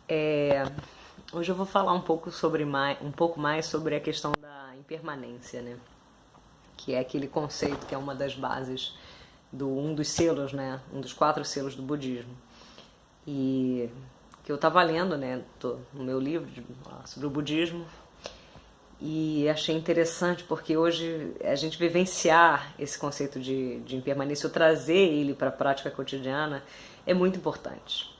É, hoje eu vou falar um pouco mais sobre a questão da impermanência, né? Que é aquele conceito que é uma das bases do um dos selos, né? Um dos 4 selos do budismo. E que eu estava lendo, né? Tô no meu livro sobre o budismo e achei interessante porque hoje a gente vivenciar esse conceito de impermanência, ou trazer ele para a prática cotidiana, é muito importante.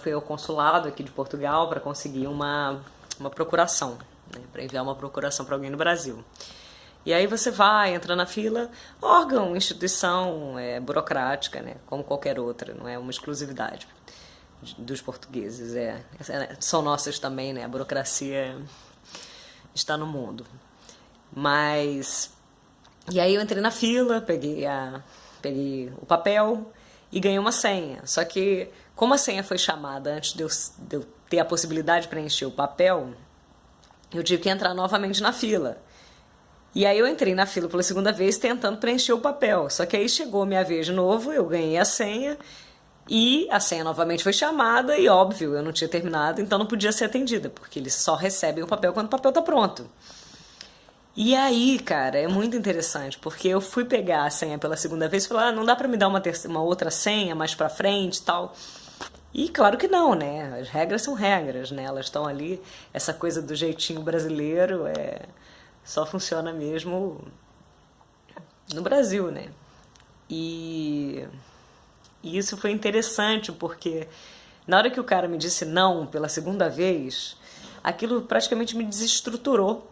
Fui ao consulado aqui de Portugal para conseguir uma procuração, né, para enviar uma procuração para alguém no Brasil. E aí você vai, entra na fila, órgão, instituição burocrática, né, como qualquer outra, não é uma exclusividade dos portugueses. São nossas também, né, a burocracia está no mundo. Mas... E aí eu entrei na fila, peguei o papel e ganhei uma senha. Só que, como a senha foi chamada antes de eu ter a possibilidade de preencher o papel, eu tive que entrar novamente na fila. E aí eu entrei na fila pela segunda vez tentando preencher o papel. Só que aí chegou a minha vez de novo, eu ganhei a senha e a senha novamente foi chamada e, óbvio, eu não tinha terminado, então não podia ser atendida, porque eles só recebem o papel quando o papel está pronto. E aí, cara, é muito interessante, porque eu fui pegar a senha pela segunda vez e falei, não dá pra me dar uma outra senha mais pra frente e tal. E claro que não, né? As regras são regras, né? Elas estão ali, essa coisa do jeitinho brasileiro só funciona mesmo no Brasil, né? E isso foi interessante, porque na hora que o cara me disse não pela segunda vez, aquilo praticamente me desestruturou.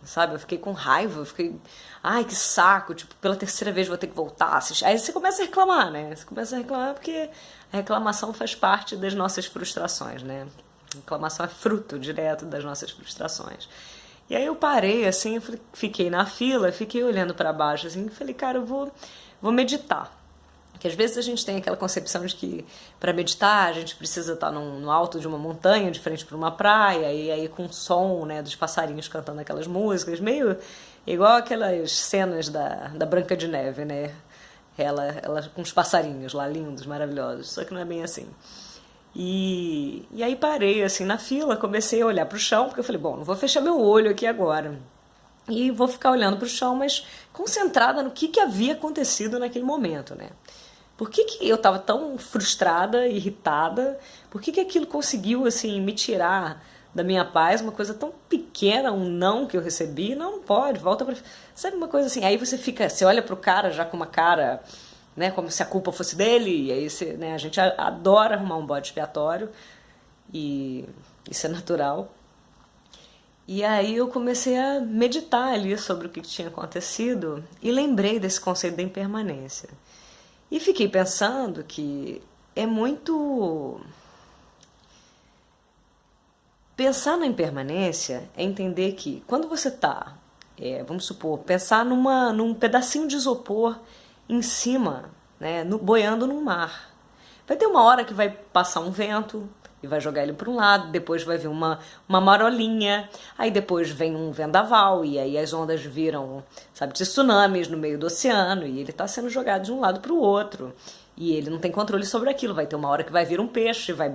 Sabe, eu fiquei com raiva, eu fiquei, ai que saco, tipo, pela terceira vez vou ter que voltar. Aí você começa a reclamar, né? Você começa a reclamar porque a reclamação faz parte das nossas frustrações, né? A reclamação é fruto direto das nossas frustrações. E aí eu parei, assim, fiquei na fila, fiquei olhando pra baixo, assim, e falei, cara, eu vou meditar. Porque às vezes a gente tem aquela concepção de que para meditar a gente precisa estar no alto de uma montanha, de frente para uma praia, e aí com o som, né, dos passarinhos cantando aquelas músicas, meio igual aquelas cenas da Branca de Neve, né? Ela com os passarinhos lá, lindos, maravilhosos, só que não é bem assim. E aí parei assim na fila, comecei a olhar para o chão, porque eu falei, bom, não vou fechar meu olho aqui agora. E vou ficar olhando para o chão, mas concentrada no que havia acontecido naquele momento, né? Por que eu estava tão frustrada, irritada? Por que aquilo conseguiu, assim, me tirar da minha paz? Uma coisa tão pequena, um não que eu recebi. Não pode, volta pra... Sabe uma coisa assim? Aí você olha pro cara já com uma cara, né, como se a culpa fosse dele. E aí a gente adora arrumar um bode expiatório. E isso é natural. E aí eu comecei a meditar ali sobre o que tinha acontecido e lembrei desse conceito da impermanência. E fiquei pensando que é muito... Pensar na impermanência é entender que quando você está, vamos supor, pensar num pedacinho de isopor em cima, né, boiando num mar. Vai ter uma hora que vai passar um vento e vai jogar ele para um lado, depois vai vir uma marolinha, aí depois vem um vendaval e aí as ondas viram, sabe, tsunamis no meio do oceano e ele está sendo jogado de um lado para o outro e ele não tem controle sobre aquilo. Vai ter uma hora que vai vir um peixe, vai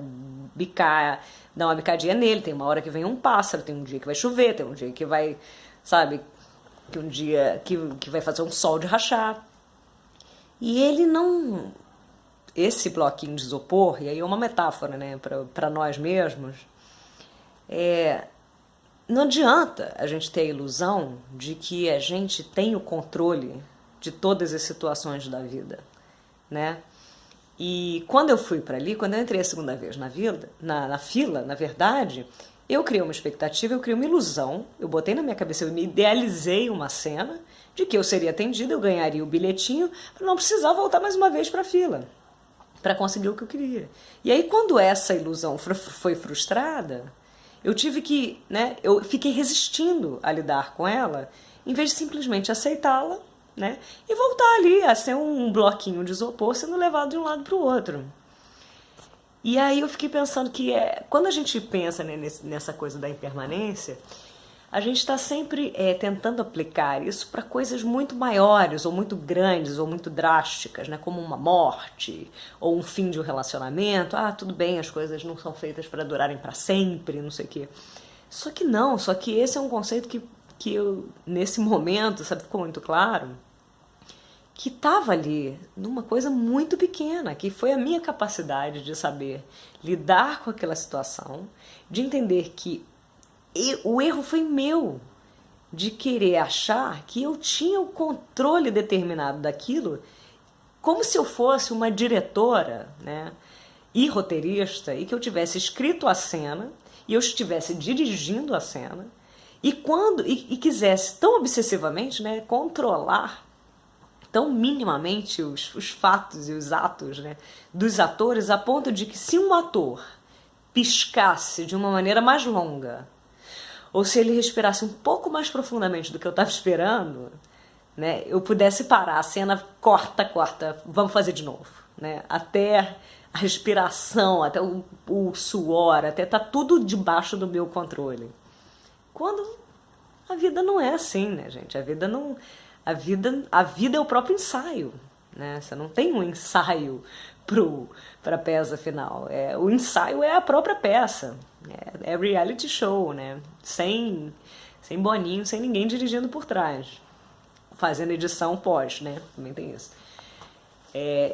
bicar, dar uma bicadinha nele, tem uma hora que vem um pássaro, tem um dia que vai chover, tem um dia que vai, sabe, que um dia que vai fazer um sol de rachar. E ele não... Esse bloquinho de isopor, e aí é uma metáfora, né, para nós mesmos, não adianta a gente ter a ilusão de que a gente tem o controle de todas as situações da vida, né? E quando eu fui para ali, quando eu entrei a segunda vez na fila, na verdade, eu criei uma expectativa, eu criei uma ilusão, eu botei na minha cabeça, eu me idealizei uma cena de que eu seria atendida, eu ganharia o bilhetinho para não precisar voltar mais uma vez para a fila, para conseguir o que eu queria. E aí, quando essa ilusão foi frustrada, eu tive que, né, eu fiquei resistindo a lidar com ela, em vez de simplesmente aceitá-la, né, e voltar ali a ser um bloquinho de isopor sendo levado de um lado para o outro. E aí eu fiquei pensando que quando a gente pensa, né, nessa coisa da impermanência, a gente está sempre tentando aplicar isso para coisas muito maiores, ou muito grandes, ou muito drásticas, né? Como uma morte, ou um fim de um relacionamento. Ah, tudo bem, as coisas não são feitas para durarem para sempre, não sei o quê. Só que não, só que esse é um conceito que eu, nesse momento, sabe, ficou muito claro, que estava ali numa coisa muito pequena, que foi a minha capacidade de saber lidar com aquela situação, de entender que o erro foi meu, de querer achar que eu tinha o controle determinado daquilo, como se eu fosse uma diretora, né, e roteirista, e que eu tivesse escrito a cena, e eu estivesse dirigindo a cena, e quisesse tão obsessivamente, né, controlar tão minimamente os fatos e os atos, né, dos atores, a ponto de que se um ator piscasse de uma maneira mais longa, ou se ele respirasse um pouco mais profundamente do que eu estava esperando, né, eu pudesse parar a cena, corta, vamos fazer de novo, né, até a respiração, até o suor, até tá tudo debaixo do meu controle. Quando a vida não é assim, né, gente? A vida é o próprio ensaio, né? Você não tem um ensaio para a peça final. O ensaio é a própria peça. É reality show, né? Sem Boninho, sem ninguém dirigindo por trás. Fazendo edição pós, né? Também tem isso.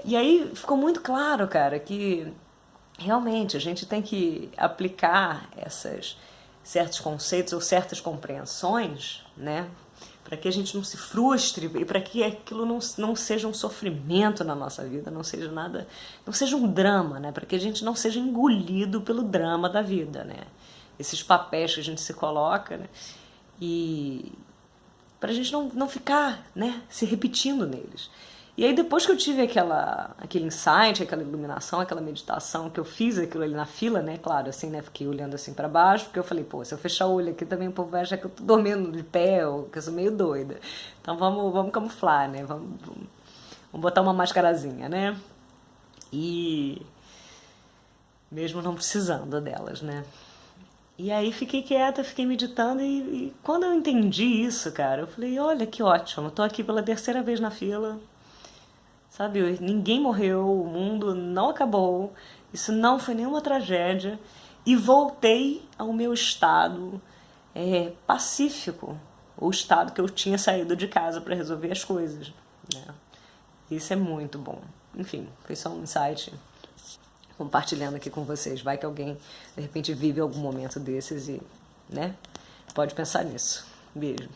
E aí ficou muito claro, cara, que realmente a gente tem que aplicar certos conceitos ou certas compreensões, né? Para que a gente não se frustre e para que aquilo não seja um sofrimento na nossa vida, não seja nada, não seja um drama, né? Para que a gente não seja engolido pelo drama da vida, né? Esses papéis que a gente se coloca, né? E para a gente não ficar, né, se repetindo neles. E aí depois que eu tive aquele insight, aquela iluminação, aquela meditação, que eu fiz aquilo ali na fila, né, claro, assim, né, fiquei olhando assim para baixo, porque eu falei, pô, se eu fechar o olho aqui também o povo vai achar que eu tô dormindo de pé, ou que eu sou meio doida. Então vamos camuflar, né, vamos botar uma mascarazinha, né, e mesmo não precisando delas, né. E aí fiquei quieta, fiquei meditando e quando eu entendi isso, cara, eu falei, olha que ótimo, eu tô aqui pela terceira vez na fila, sabe, ninguém morreu, o mundo não acabou, isso não foi nenhuma tragédia, e voltei ao meu estado pacífico, o estado que eu tinha saído de casa para resolver as coisas, né? Isso é muito bom. Enfim, foi só um insight compartilhando aqui com vocês. Vai que alguém, de repente, vive algum momento desses e, né, pode pensar nisso. Beijo.